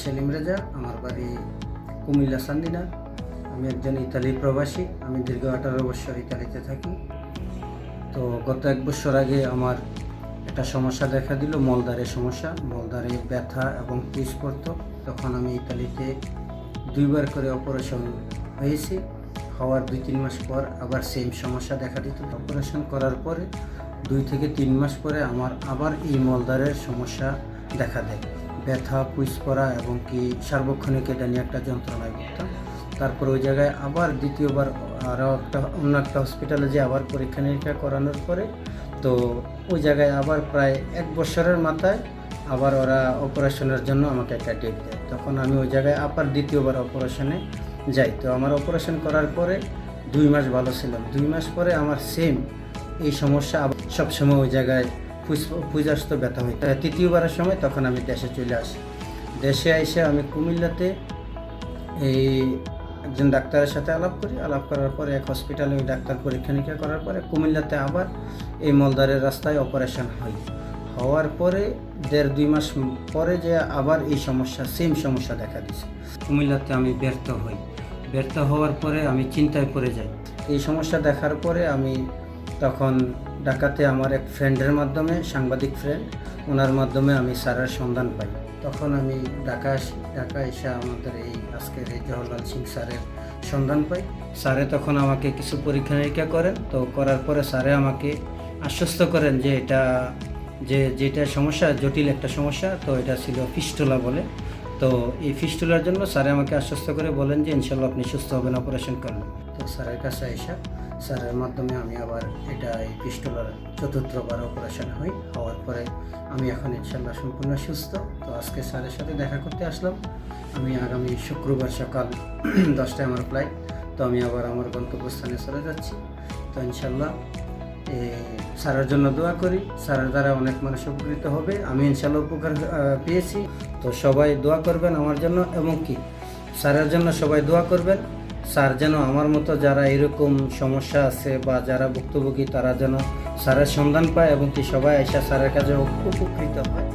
সেলিম রেজা, আমার বাড়ি কুমিল্লা চান্দিনা। আমি একজন ইতালি প্রবাসী। আমি দীর্ঘ 18 বছর ইতালিতে থাকি। তো গত 1 বছর আগে আমার একটা সমস্যা দেখা দিল, মলদ্বারের সমস্যা। মলদ্বারে ব্যথা এবং পিচ পড়তো। তখন আমি ইতালিতে 2বার করে অপারেশন হয়েছি। হওয়ার 2-3 মাস পর আবার সেম সমস্যা দেখা দিত। অপারেশন করার পরে 2 থেকে 3 মাস পরে আমার আবার এই মলদ্বারের সমস্যা দেখা দেয়। ব্যথা, পুঁজ পড়া এবং কি সার্বক্ষণিক এটা নিয়ে একটা যন্ত্রণায় ভুগতাম। তারপর ওই জায়গায় আবার দ্বিতীয়বার আরও অন্য একটা হসপিটালে যে আবার পরীক্ষা নিরীক্ষা করানোর পরে তো ওই জায়গায় আবার প্রায় 1 বছরের মাথায় আবার ওরা অপারেশনের জন্য আমাকে একটা ডেট দেয়। তখন আমি ওই জায়গায় আবার দ্বিতীয়বার অপারেশনে যাই। তো আমার অপারেশন করার পরে 2 মাস ভালো ছিলাম। 2 মাস পরে আমার সেম এই সমস্যা আবার সবসময় ওই জায়গায় পুঁজ আসতো, ব্যথা হইতো। তৃতীয়বারের সময় তখন আমি দেশে চলে আসি। দেশে এসে আমি কুমিল্লাতে এই একজন ডাক্তারের সাথে আলাপ করি। আলাপ করার পরে এক হসপিটালে ওই ডাক্তার পরীক্ষা নিরীক্ষা করার পরে কুমিল্লাতে আবার এই মলদ্বারের রাস্তায় অপারেশন হয়। হওয়ার পরে 1.5-2 মাস পরে যে আবার এই সমস্যা, সেম সমস্যা দেখা দিচ্ছে। কুমিল্লাতে আমি ব্যর্থ হই। ব্যর্থ হওয়ার পরে আমি চিন্তায় পড়ে যাই। এই সমস্যা দেখার পরে আমি তখন ঢাকাতে আমার এক ফ্রেন্ডের মাধ্যমে, সাংবাদিক ফ্রেন্ড, ওনার মাধ্যমে আমি স্যারের সন্ধান পাই। তখন আমি ঢাকা আসি। ঢাকা এসে আমাদের এই আজকের এই জওহরলাল সিং স্যারের সন্ধান পাই। স্যারে তখন আমাকে কিছু পরীক্ষা নিরীক্ষা করেন। তো করার পরে স্যারে আমাকে আশ্বস্ত করেন যে যেটা সমস্যা, জটিল একটা সমস্যা, তো এটা ছিল ফিস্টুলা বলে। তো এই ফিস্টুলার জন্য স্যারে আমাকে আশ্বস্ত করে বলেন যে ইনশাল্লাহ আপনি সুস্থ হবেন অপারেশন করলে। তো স্যারের কাছে এসে স্যারের মাধ্যমে আমি আবার এই ফিস্টুলার 4বার অপারেশন হই। হওয়ার পরে আমি এখন ইনশাল্লাহ সম্পূর্ণ সুস্থ। তো আজকে স্যারের সাথে দেখা করতে আসলাম। আমি আগামী শুক্রবার সকাল 10টায় আমার ফ্লাইট। তো আমি আবার আমার গন্তব্যস্থানে চলে যাচ্ছি। তো ইনশাল্লাহ স্যারের জন্য দোয়া করি। স্যারের দ্বারা অনেক মানুষ উপকৃত হবে। আমি ইনশাল্লাহ উপকার পেয়েছি। তো সবাই দোয়া করবেন আমার জন্য, এবং কি স্যারের জন্য সবাই দোয়া করবেন। স্যার যেন আমার মতো যারা এরকম সমস্যা আছে বা যারা ভুক্তভোগী, তারা যেন স্যারের সন্ধান পায় এবং কি সবাই এসে স্যারের কাছে উপকৃত হয়।